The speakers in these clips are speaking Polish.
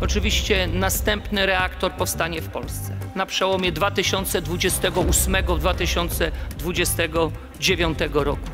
Oczywiście następny reaktor powstanie w Polsce na przełomie 2028-2029 roku.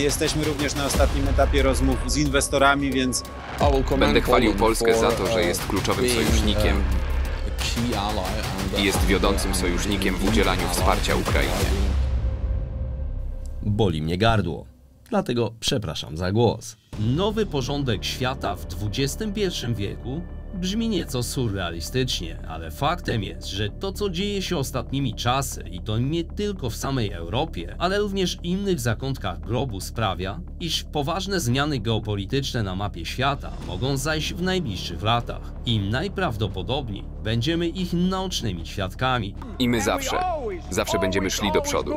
Jesteśmy również na ostatnim etapie rozmów z inwestorami, więc będę chwalił Polskę za to, że jest kluczowym sojusznikiem i jest wiodącym sojusznikiem w udzielaniu wsparcia Ukrainie. Boli mnie gardło, dlatego przepraszam za głos. Nowy porządek świata w XXI wieku brzmi nieco surrealistycznie, ale faktem jest, że to, co dzieje się ostatnimi czasy, i to nie tylko w samej Europie, ale również innych zakątkach globu, sprawia, iż poważne zmiany geopolityczne na mapie świata mogą zajść w najbliższych latach i najprawdopodobniej będziemy ich naocznymi świadkami. I my zawsze będziemy szli do przodu.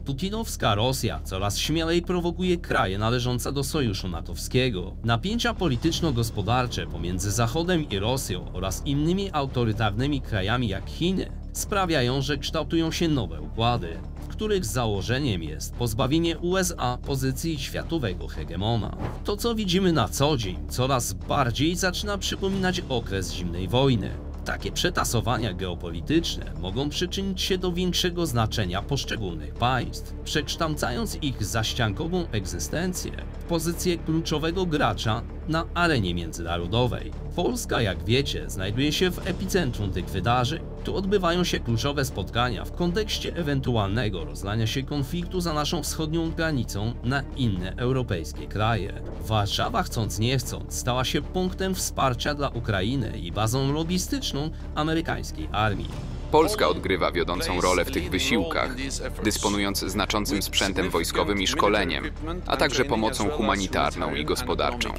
Putinowska Rosja coraz śmielej prowokuje kraje należące do Sojuszu Natowskiego. Napięcia polityczno-gospodarcze pomiędzy Zachodem i Rosją oraz innymi autorytarnymi krajami jak Chiny sprawiają, że kształtują się nowe układy, których założeniem jest pozbawienie USA pozycji światowego hegemona. To, co widzimy na co dzień, coraz bardziej zaczyna przypominać okres zimnej wojny. Takie przetasowania geopolityczne mogą przyczynić się do większego znaczenia poszczególnych państw, przekształcając ich zaściankową egzystencję w pozycję kluczowego gracza na arenie międzynarodowej. Polska, jak wiecie, znajduje się w epicentrum tych wydarzeń. Tu odbywają się kluczowe spotkania w kontekście ewentualnego rozlania się konfliktu za naszą wschodnią granicą na inne europejskie kraje. Warszawa, chcąc nie chcąc, stała się punktem wsparcia dla Ukrainy i bazą logistyczną amerykańskiej armii. Polska odgrywa wiodącą rolę w tych wysiłkach, dysponując znaczącym sprzętem wojskowym i szkoleniem, a także pomocą humanitarną i gospodarczą.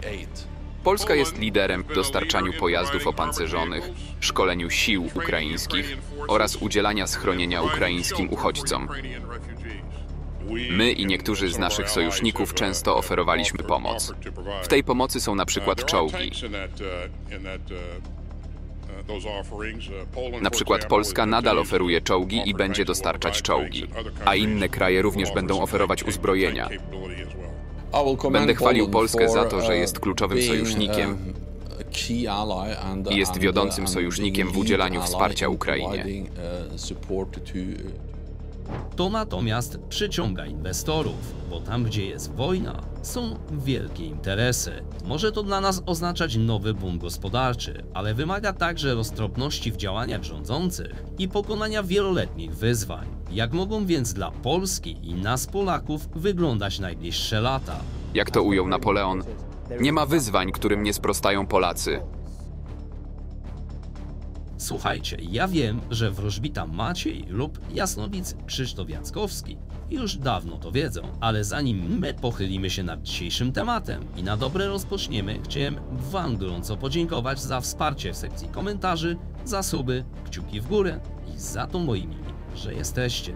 Polska jest liderem w dostarczaniu pojazdów opancerzonych, szkoleniu sił ukraińskich oraz udzielania schronienia ukraińskim uchodźcom. My i niektórzy z naszych sojuszników często oferowaliśmy pomoc. W tej pomocy są na przykład czołgi. Na przykład Polska nadal oferuje czołgi i będzie dostarczać czołgi, a inne kraje również będą oferować uzbrojenia. Będę chwalił Polskę za to, że jest kluczowym sojusznikiem i jest wiodącym sojusznikiem w udzielaniu wsparcia Ukrainie. To natomiast przyciąga inwestorów, bo tam, gdzie jest wojna, są wielkie interesy. Może to dla nas oznaczać nowy boom gospodarczy, ale wymaga także roztropności w działaniach rządzących i pokonania wieloletnich wyzwań. Jak mogą więc dla Polski i nas Polaków wyglądać najbliższe lata? Jak to ujął Napoleon, nie ma wyzwań, którym nie sprostają Polacy. Słuchajcie, ja wiem, że wróżbita Maciej lub jasnowic Krzysztof Jackowski już dawno to wiedzą, ale zanim my pochylimy się nad dzisiejszym tematem i na dobre rozpoczniemy, chciałem Wam gorąco podziękować za wsparcie w sekcji komentarzy, za suby, kciuki w górę i za to, moi mili, że jesteście.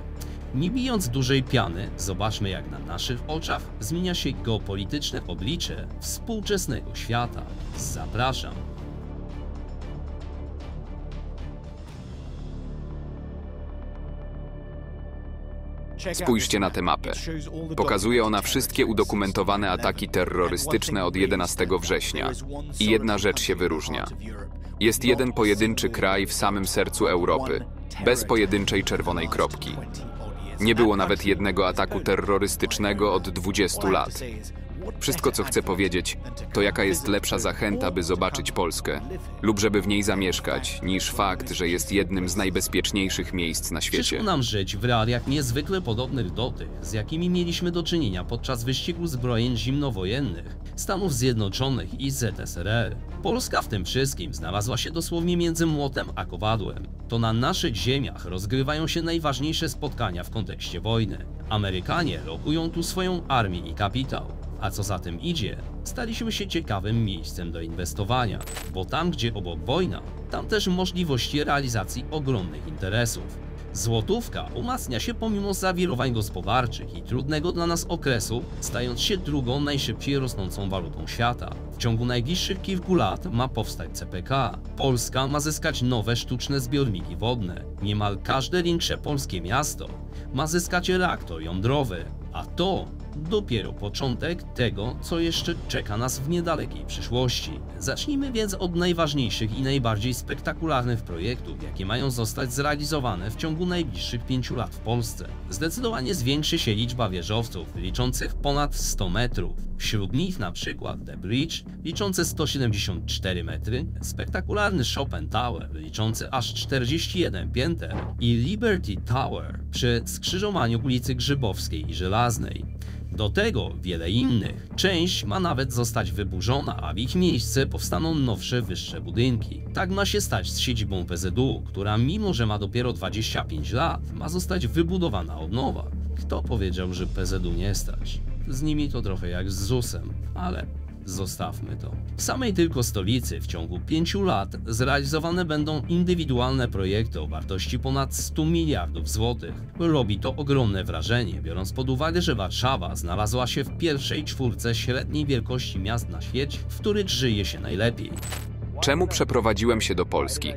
Nie bijąc dużej piany, zobaczmy, jak na naszych oczach zmienia się geopolityczne oblicze współczesnego świata. Zapraszam. Spójrzcie na tę mapę. Pokazuje ona wszystkie udokumentowane ataki terrorystyczne od 11 września. I jedna rzecz się wyróżnia. Jest jeden pojedynczy kraj w samym sercu Europy, bez pojedynczej czerwonej kropki. Nie było nawet jednego ataku terrorystycznego od 20 lat. Wszystko, co chcę powiedzieć, to jaka jest lepsza zachęta, by zobaczyć Polskę lub żeby w niej zamieszkać, niż fakt, że jest jednym z najbezpieczniejszych miejsc na świecie. Przyszło nam żyć w realiach niezwykle podobnych do tych, z jakimi mieliśmy do czynienia podczas wyścigu zbrojeń zimnowojennych Stanów Zjednoczonych i ZSRR. Polska w tym wszystkim znalazła się dosłownie między młotem a kowadłem. To na naszych ziemiach rozgrywają się najważniejsze spotkania w kontekście wojny. Amerykanie lokują tu swoją armię i kapitał. A co za tym idzie, staliśmy się ciekawym miejscem do inwestowania, bo tam, gdzie obok wojna, tam też możliwości realizacji ogromnych interesów. Złotówka umacnia się pomimo zawirowań gospodarczych i trudnego dla nas okresu, stając się drugą najszybciej rosnącą walutą świata. W ciągu najbliższych kilku lat ma powstać CPK. Polska ma zyskać nowe sztuczne zbiorniki wodne. Niemal każde większe polskie miasto ma zyskać reaktor jądrowy, a to dopiero początek tego, co jeszcze czeka nas w niedalekiej przyszłości. Zacznijmy więc od najważniejszych i najbardziej spektakularnych projektów, jakie mają zostać zrealizowane w ciągu najbliższych 5 lat w Polsce. Zdecydowanie zwiększy się liczba wieżowców liczących ponad 100 metrów. Wśród nich na przykład The Bridge, liczący 174 metry, spektakularny Chopin Tower, liczący aż 41 pięter i Liberty Tower przy skrzyżowaniu ulicy Grzybowskiej i Żelaznej. Do tego wiele innych. Część ma nawet zostać wyburzona, a w ich miejsce powstaną nowsze, wyższe budynki. Tak ma się stać z siedzibą PZU, która mimo, że ma dopiero 25 lat, ma zostać wybudowana od nowa. Kto powiedział, że PZU nie stać? Z nimi to trochę jak z ZUS-em, ale zostawmy to. W samej tylko stolicy w ciągu 5 lat zrealizowane będą indywidualne projekty o wartości ponad 100 miliardów złotych. Robi to ogromne wrażenie, biorąc pod uwagę, że Warszawa znalazła się w pierwszej czwórce średniej wielkości miast na świecie, w których żyje się najlepiej. Czemu przeprowadziłem się do Polski?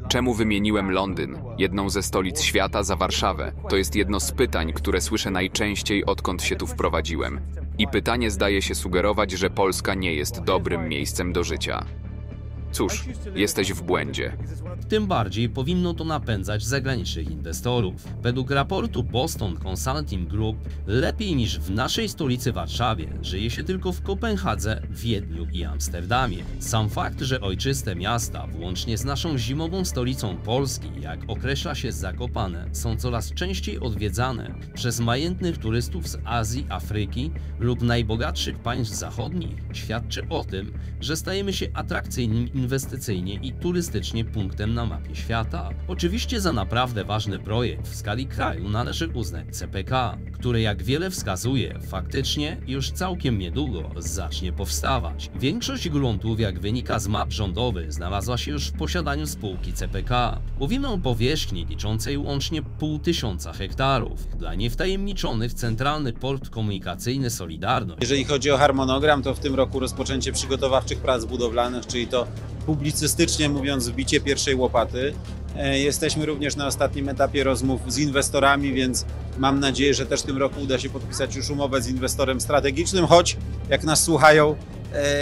Czemu wymieniłem Londyn, jedną ze stolic świata, za Warszawę? To jest jedno z pytań, które słyszę najczęściej, odkąd się tu wprowadziłem. I pytanie zdaje się sugerować, że Polska nie jest dobrym miejscem do życia. Cóż, jesteś w błędzie. Tym bardziej powinno to napędzać zagranicznych inwestorów. Według raportu Boston Consulting Group lepiej niż w naszej stolicy Warszawie żyje się tylko w Kopenhadze, Wiedniu i Amsterdamie. Sam fakt, że ojczyste miasta, włącznie z naszą zimową stolicą Polski, jak określa się Zakopane, są coraz częściej odwiedzane przez majętnych turystów z Azji, Afryki lub najbogatszych państw zachodnich, świadczy o tym, że stajemy się atrakcyjnym inwestycyjnie i turystycznie punktem na mapie świata. Oczywiście za naprawdę ważny projekt w skali kraju należy uznać CPK, który, jak wiele wskazuje, faktycznie już całkiem niedługo zacznie powstawać. Większość gruntów, jak wynika z map rządowych, znalazła się już w posiadaniu spółki CPK. Mówimy o powierzchni liczącej łącznie 500 hektarów. Dla niewtajemniczonych Centralny Port Komunikacyjny Solidarność. Jeżeli chodzi o harmonogram, to w tym roku rozpoczęcie przygotowawczych prac budowlanych, czyli to publicystycznie mówiąc wbicie pierwszej łopaty. Jesteśmy również na ostatnim etapie rozmów z inwestorami, więc mam nadzieję, że też w tym roku uda się podpisać już umowę z inwestorem strategicznym, choć jak nas słuchają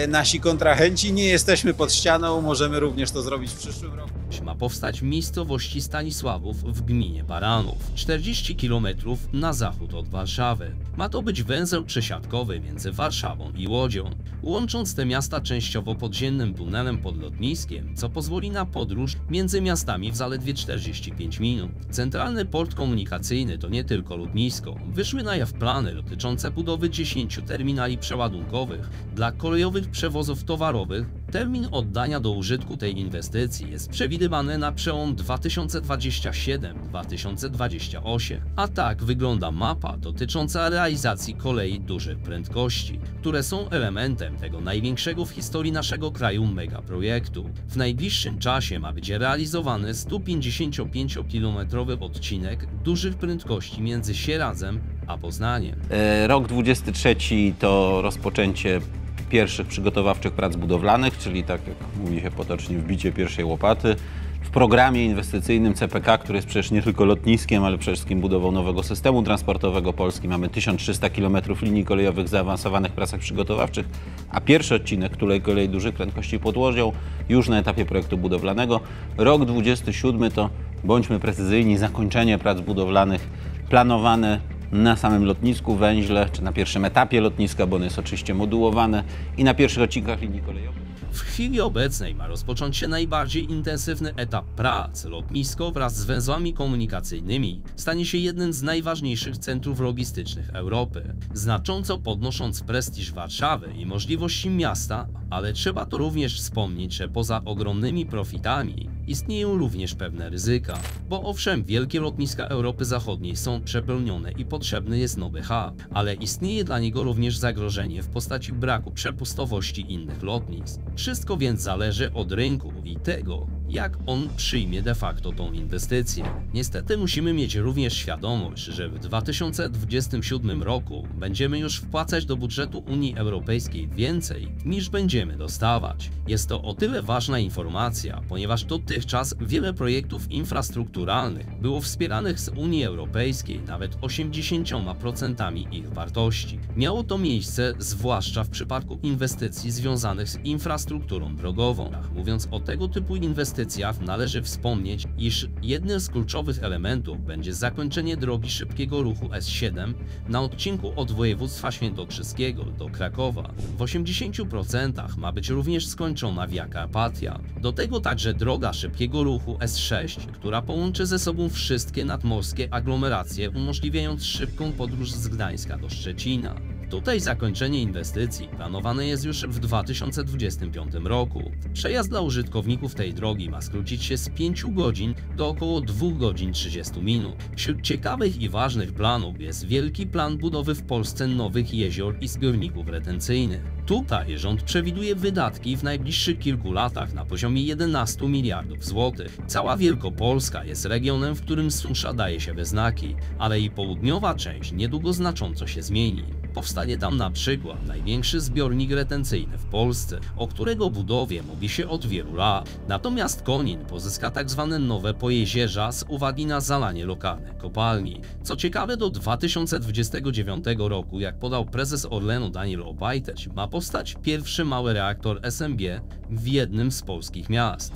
nasi kontrahenci, nie jesteśmy pod ścianą, możemy również to zrobić w przyszłym roku. Ma powstać w miejscowości Stanisławów w gminie Baranów, 40 km na zachód od Warszawy. Ma to być węzeł przesiadkowy między Warszawą i Łodzią, łącząc te miasta częściowo podziemnym tunelem pod lotniskiem, co pozwoli na podróż między miastami w zaledwie 45 minut. Centralny Port Komunikacyjny to nie tylko lotnisko. Wyszły na jaw plany dotyczące budowy 10 terminali przeładunkowych dla kolejowych przewozów towarowych. Termin oddania do użytku tej inwestycji jest przewidywany na przełom 2027-2028. A tak wygląda mapa dotycząca realizacji kolei dużych prędkości, które są elementem tego największego w historii naszego kraju megaprojektu. W najbliższym czasie ma być realizowany 155-kilometrowy odcinek dużych prędkości między Sieradzem a Poznaniem. Rok 23 to rozpoczęcie pierwszych przygotowawczych prac budowlanych, czyli tak jak mówi się potocznie, wbicie pierwszej łopaty. W programie inwestycyjnym CPK, który jest przecież nie tylko lotniskiem, ale przede wszystkim budową nowego systemu transportowego Polski, mamy 1300 km linii kolejowych w zaawansowanych pracach przygotowawczych, a pierwszy odcinek kolei dużych prędkości pod Łodzią już na etapie projektu budowlanego. Rok 27 to, bądźmy precyzyjni, zakończenie prac budowlanych planowane na samym lotnisku, węźle, czy na pierwszym etapie lotniska, bo ono jest oczywiście modułowane, i na pierwszych odcinkach linii kolejowych. W chwili obecnej ma rozpocząć się najbardziej intensywny etap prac. Lotnisko wraz z węzłami komunikacyjnymi stanie się jednym z najważniejszych centrów logistycznych Europy, znacząco podnosząc prestiż Warszawy i możliwości miasta, ale trzeba to również wspomnieć, że poza ogromnymi profitami istnieją również pewne ryzyka, bo owszem, wielkie lotniska Europy Zachodniej są przepełnione i potrzebny jest nowy hub, ale istnieje dla niego również zagrożenie w postaci braku przepustowości innych lotnisk. Wszystko więc zależy od rynku i tego, jak on przyjmie de facto tą inwestycję. Niestety musimy mieć również świadomość, że w 2027 roku będziemy już wpłacać do budżetu Unii Europejskiej więcej, niż będziemy dostawać. Jest to o tyle ważna informacja, ponieważ dotychczas wiele projektów infrastrukturalnych było wspieranych z Unii Europejskiej nawet 80% ich wartości. Miało to miejsce zwłaszcza w przypadku inwestycji związanych z infrastrukturą drogową. Mówiąc o tego typu inwestycjach, należy wspomnieć, iż jednym z kluczowych elementów będzie zakończenie drogi szybkiego ruchu S7 na odcinku od województwa świętokrzyskiego do Krakowa. W 80% ma być również skończona Via Carpatia. Do tego także droga szybkiego ruchu S6, która połączy ze sobą wszystkie nadmorskie aglomeracje, umożliwiając szybką podróż z Gdańska do Szczecina. Tutaj zakończenie inwestycji planowane jest już w 2025 roku. Przejazd dla użytkowników tej drogi ma skrócić się z 5 godzin do około 2 godzin 30 minut. Wśród ciekawych i ważnych planów jest wielki plan budowy w Polsce nowych jezior i zbiorników retencyjnych. Tutaj rząd przewiduje wydatki w najbliższych kilku latach na poziomie 11 miliardów złotych. Cała Wielkopolska jest regionem, w którym susza daje się we znaki, ale i południowa część niedługo znacząco się zmieni. Powstanie tam na przykład największy zbiornik retencyjny w Polsce, o którego budowie mówi się od wielu lat. Natomiast Konin pozyska tzw. nowe pojezierza z uwagi na zalanie lokalnych kopalni. Co ciekawe, do 2029 roku, jak podał prezes Orlenu Daniel Obajtek, ma powstać pierwszy mały reaktor SMG w jednym z polskich miast.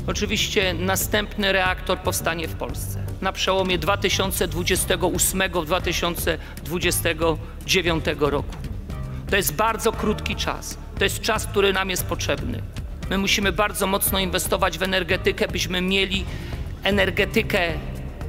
Oczywiście następny reaktor powstanie w Polsce na przełomie 2028-2029 roku. To jest bardzo krótki czas. To jest czas, który nam jest potrzebny. My musimy bardzo mocno inwestować w energetykę, byśmy mieli energetykę,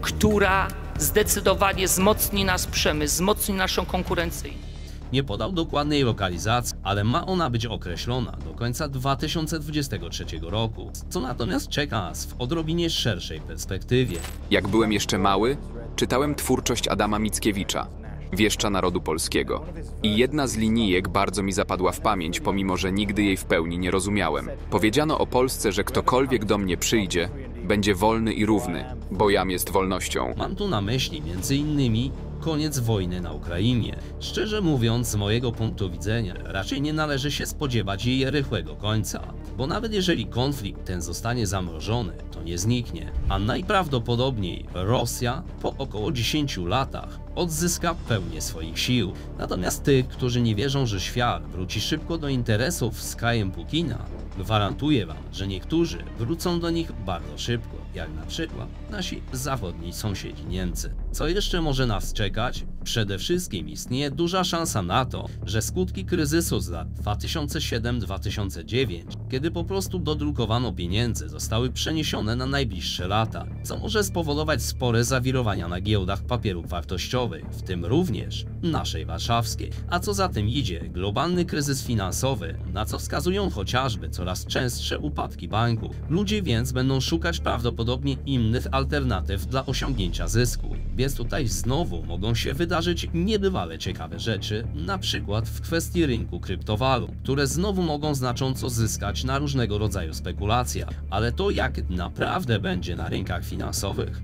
która zdecydowanie wzmocni nasz przemysł, wzmocni naszą konkurencyjność. Nie podał dokładnej lokalizacji, ale ma ona być określona do końca 2023 roku, co natomiast czeka nas w odrobinie szerszej perspektywie. Jak byłem jeszcze mały, czytałem twórczość Adama Mickiewicza, wieszcza narodu polskiego. I jedna z linijek bardzo mi zapadła w pamięć, pomimo że nigdy jej w pełni nie rozumiałem. Powiedziano o Polsce, że ktokolwiek do mnie przyjdzie, będzie wolny i równy, bo jam jest wolnością. Mam tu na myśli m.in. koniec wojny na Ukrainie. Szczerze mówiąc, z mojego punktu widzenia, raczej nie należy się spodziewać jej rychłego końca, bo nawet jeżeli konflikt ten zostanie zamrożony, to nie zniknie, a najprawdopodobniej Rosja po około 10 latach odzyska pełnię swoich sił. Natomiast tych, którzy nie wierzą, że świat wróci szybko do interesów z krajem Putina, gwarantuję wam, że niektórzy wrócą do nich bardzo szybko, jak na przykład nasi zachodni sąsiedzi Niemcy. Co jeszcze może nas czekać? Przede wszystkim istnieje duża szansa na to, że skutki kryzysu z lat 2007-2009, kiedy po prostu dodrukowano pieniędzy, zostały przeniesione na najbliższe lata, co może spowodować spore zawirowania na giełdach papierów wartościowych, w tym również naszej warszawskiej. A co za tym idzie, globalny kryzys finansowy, na co wskazują chociażby coraz częstsze upadki banków. Ludzie więc będą szukać prawdopodobnie innych alternatyw dla osiągnięcia zysku. Więc tutaj znowu mogą się wydarzyć niebywale ciekawe rzeczy, na przykład w kwestii rynku kryptowalut, które znowu mogą znacząco zyskać na różnego rodzaju spekulacjach. Ale to jak naprawdę będzie na rynkach finansowych,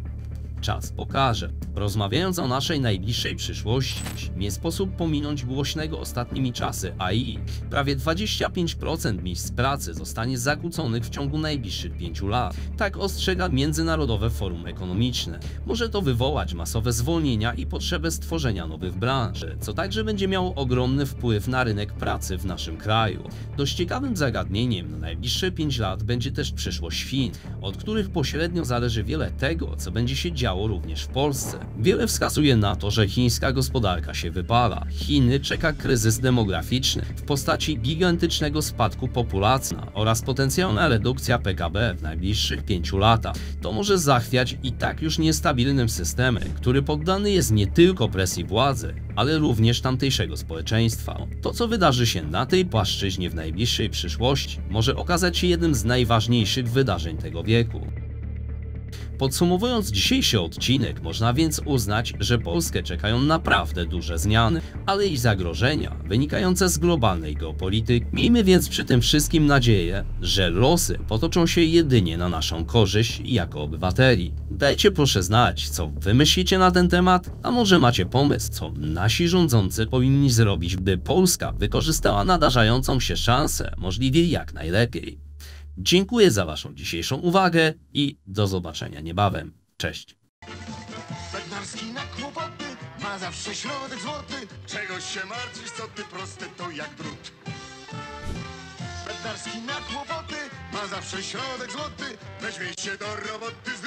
czas pokaże. Rozmawiając o naszej najbliższej przyszłości, nie sposób pominąć głośnego ostatnimi czasy AI. Prawie 25% miejsc pracy zostanie zakłóconych w ciągu najbliższych 5 lat. Tak ostrzega Międzynarodowe Forum Ekonomiczne. Może to wywołać masowe zwolnienia i potrzebę stworzenia nowych branż, co także będzie miało ogromny wpływ na rynek pracy w naszym kraju. Dość ciekawym zagadnieniem na najbliższe 5 lat będzie też przyszłość Chin, od których pośrednio zależy wiele tego, co będzie się działo również w Polsce. Wiele wskazuje na to, że chińska gospodarka się wypala. Chiny czeka kryzys demograficzny w postaci gigantycznego spadku populacji oraz potencjalna redukcja PKB w najbliższych 5 latach. To może zachwiać i tak już niestabilnym systemem, który poddany jest nie tylko presji władzy, ale również tamtejszego społeczeństwa. To, co wydarzy się na tej płaszczyźnie w najbliższej przyszłości, może okazać się jednym z najważniejszych wydarzeń tego wieku. Podsumowując dzisiejszy odcinek, można więc uznać, że Polskę czekają naprawdę duże zmiany, ale i zagrożenia wynikające z globalnej geopolityki. Miejmy więc przy tym wszystkim nadzieję, że losy potoczą się jedynie na naszą korzyść jako obywateli. Dajcie proszę znać, co wy myślicie na ten temat, a może macie pomysł, co nasi rządzący powinni zrobić, by Polska wykorzystała nadarzającą się szansę możliwie jak najlepiej. Dziękuję za waszą dzisiejszą uwagę i do zobaczenia niebawem. Cześć! Bednarski na kłopoty ma zawsze środek złoty. Czegoś się martwisz, co ty proste to jak drut. Bednarski na kłopoty ma zawsze środek złoty. Weźmie się do roboty z